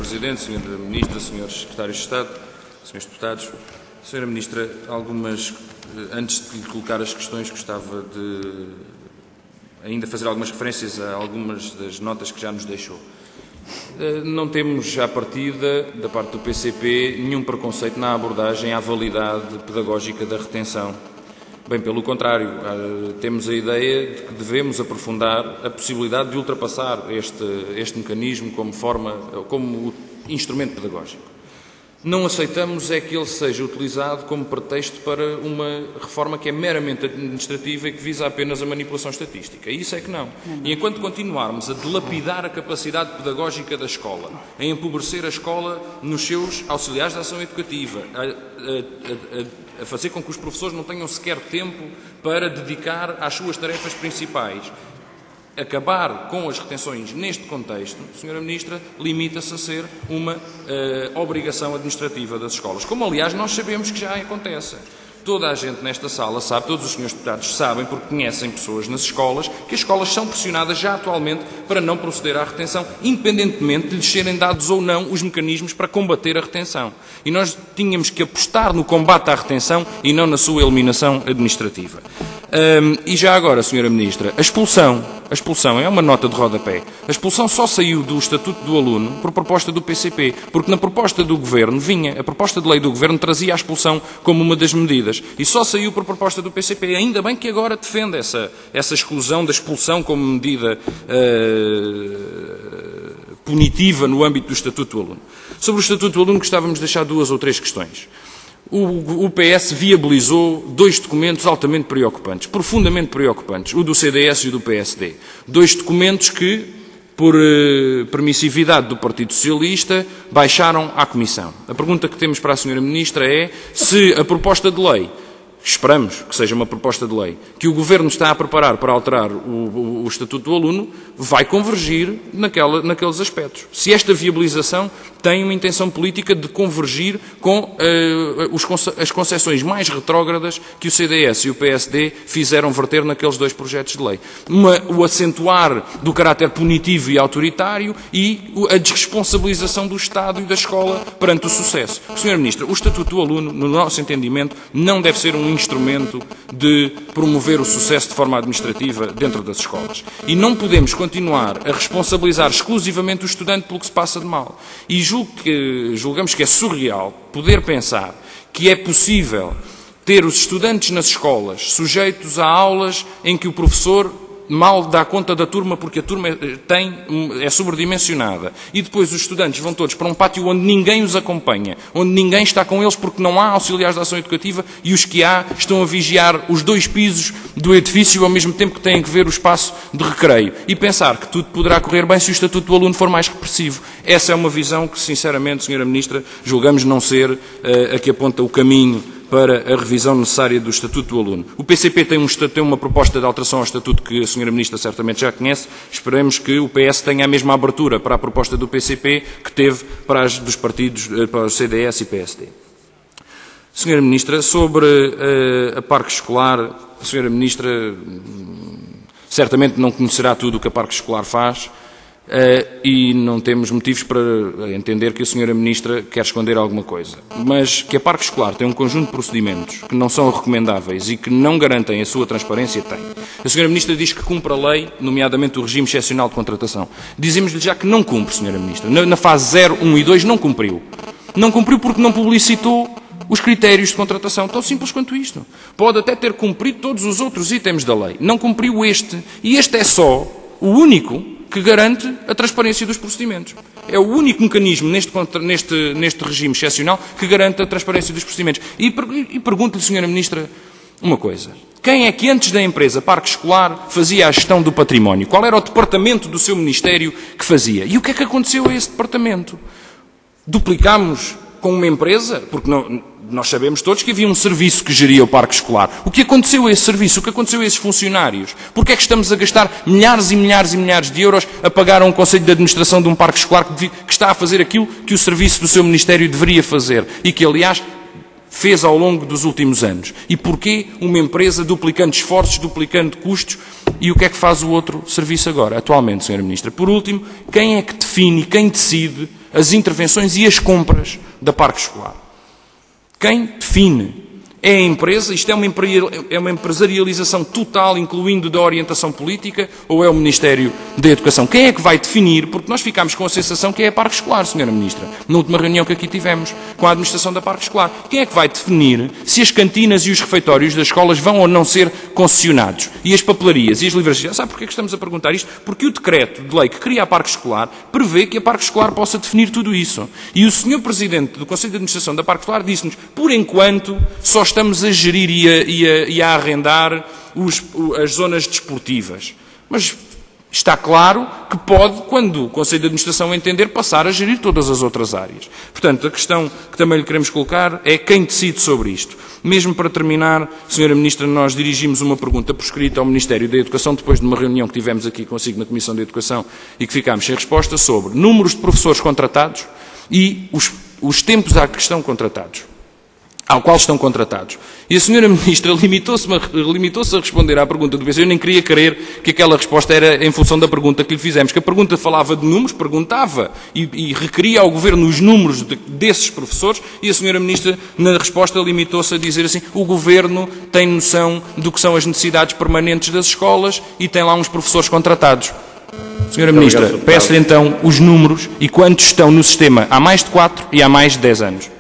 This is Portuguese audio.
Presidente, Sra. Ministra, Srs. Secretários de Estado, Srs. Deputados, Sra. Ministra, antes de lhe colocar as questões, gostava de ainda fazer algumas referências a algumas das notas que já nos deixou. Não temos, à partida, da parte do PCP, nenhum preconceito na abordagem à validade pedagógica da retenção. Bem, pelo contrário, temos a ideia de que devemos aprofundar a possibilidade de ultrapassar este mecanismo como instrumento pedagógico. Não aceitamos é que ele seja utilizado como pretexto para uma reforma que é meramente administrativa e que visa apenas a manipulação estatística. Isso é que não. E enquanto continuarmos a dilapidar a capacidade pedagógica da escola, a empobrecer a escola nos seus auxiliares de ação educativa, a fazer com que os professores não tenham sequer tempo para dedicar às suas tarefas principais, acabar com as retenções neste contexto, Sra. Ministra, limita-se a ser uma obrigação administrativa das escolas, como aliás nós sabemos que já acontece. Toda a gente nesta sala sabe, todos os senhores deputados sabem, porque conhecem pessoas nas escolas, que as escolas são pressionadas já atualmente para não proceder à retenção, independentemente de lhes serem dados ou não os mecanismos para combater a retenção. E nós tínhamos que apostar no combate à retenção e não na sua eliminação administrativa. E já agora, Sra. Ministra, a expulsão é uma nota de rodapé. A expulsão só saiu do Estatuto do Aluno por proposta do PCP, porque na proposta do Governo a proposta de lei do Governo trazia a expulsão como uma das medidas. E só saiu por proposta do PCP. Ainda bem que agora defende essa exclusão da expulsão como medida punitiva no âmbito do Estatuto do Aluno. Sobre o Estatuto do Aluno gostávamos de deixar 2 ou 3 questões. O PS viabilizou 2 documentos altamente preocupantes, profundamente preocupantes, o do CDS e o do PSD. 2 documentos que, por permissividade do Partido Socialista, baixaram à Comissão. A pergunta que temos para a Sra. Ministra é se a proposta de lei, esperamos que seja uma proposta de lei, que o Governo está a preparar para alterar o Estatuto do Aluno, vai convergir naqueles aspectos. Se esta viabilização tem uma intenção política de convergir com as concessões mais retrógradas que o CDS e o PSD fizeram verter naqueles 2 projetos de lei. O acentuar do caráter punitivo e autoritário e a desresponsabilização do Estado e da escola perante o sucesso. Sra. Ministra, o Estatuto do Aluno, no nosso entendimento, não deve ser um instrumento de promover o sucesso de forma administrativa dentro das escolas. E não podemos continuar a responsabilizar exclusivamente o estudante pelo que se passa de mal. E julgamos que é surreal poder pensar que é possível ter os estudantes nas escolas sujeitos a aulas em que o professor mal dá conta da turma porque a turma é sobredimensionada. E depois os estudantes vão todos para um pátio onde ninguém os acompanha, onde ninguém está com eles porque não há auxiliares de ação educativa e os que há estão a vigiar os 2 pisos do edifício ao mesmo tempo que têm que ver o espaço de recreio. E pensar que tudo poderá correr bem se o Estatuto do Aluno for mais repressivo. Essa é uma visão que, sinceramente, Sra. Ministra, julgamos não ser a que aponta o caminho para a revisão necessária do Estatuto do Aluno. O PCP tem uma proposta de alteração ao Estatuto que a Sra. Ministra certamente já conhece. Esperemos que o PS tenha a mesma abertura para a proposta do PCP que teve para as dos partidos, para o CDS e PSD. Sra. Ministra, sobre a parque escolar, a Sra. Ministra certamente não conhecerá tudo o que a parque escolar faz, e não temos motivos para entender que a Sra. Ministra quer esconder alguma coisa. Mas que a parque escolar tem um conjunto de procedimentos que não são recomendáveis e que não garantem a sua transparência, tem. A Sra. Ministra diz que cumpre a lei, nomeadamente o regime excepcional de contratação. Dizemos-lhe já que não cumpre, Sra. Ministra. Na fase 0, 1 e 2 não cumpriu. Não cumpriu porque não publicitou os critérios de contratação. Tão simples quanto isto. Pode até ter cumprido todos os outros itens da lei. Não cumpriu este. E este é só o único que garante a transparência dos procedimentos. É o único mecanismo neste regime excepcional que garante a transparência dos procedimentos. E pergunto-lhe, Sra. Ministra, uma coisa. Quem é que antes da empresa Parque Escolar fazia a gestão do património? Qual era o departamento do seu Ministério que fazia? E o que é que aconteceu a esse departamento? Duplicámos com uma empresa? Porque nós sabemos todos que havia um serviço que geria o parque escolar. O que aconteceu a esse serviço? O que aconteceu a esses funcionários? Porquê é que estamos a gastar milhares e milhares e milhares de euros a pagar a um conselho de administração de um parque escolar que está a fazer aquilo que o serviço do seu Ministério deveria fazer e que, aliás, fez ao longo dos últimos anos? E porquê uma empresa duplicando esforços, duplicando custos? E o que é que faz o outro serviço agora, atualmente, Sra. Ministra? Por último, quem é que define, quem decide as intervenções e as compras da parque escolar? Quem define? É a empresa? Isto é uma empresarialização total, incluindo da orientação política, ou é o Ministério da Educação? Quem é que vai definir? Porque nós ficámos com a sensação que é a parque escolar, Sra. Ministra, na última reunião que aqui tivemos com a administração da parque escolar. Quem é que vai definir se as cantinas e os refeitórios das escolas vão ou não ser concessionados? E as papelarias e as livrarias? Sabe porquê que estamos a perguntar isto? Porque o decreto de lei que cria a parque escolar prevê que a parque escolar possa definir tudo isso. E o Sr. Presidente do Conselho de Administração da parque escolar disse-nos, por enquanto, só estamos a gerir e a arrendar as zonas desportivas. Mas está claro que pode, quando o Conselho de Administração entender, passar a gerir todas as outras áreas. Portanto, a questão que também lhe queremos colocar é quem decide sobre isto. Mesmo para terminar, Sra. Ministra, nós dirigimos uma pergunta por escrito ao Ministério da Educação, depois de uma reunião que tivemos aqui consigo na Comissão de Educação e que ficámos sem resposta, sobre números de professores contratados e os tempos a que estão contratados. Ao qual estão contratados. E a Sra. Ministra limitou-se a responder à pergunta do PC. Eu nem queria crer que aquela resposta era em função da pergunta que lhe fizemos, que a pergunta falava de números, perguntava e requeria ao Governo os números desses professores, e a Sra. Ministra, na resposta, limitou-se a dizer assim: o Governo tem noção do que são as necessidades permanentes das escolas e tem lá uns professores contratados. Sra. Ministra, peço-lhe então os números e quantos estão no sistema há mais de 4 e há mais de 10 anos.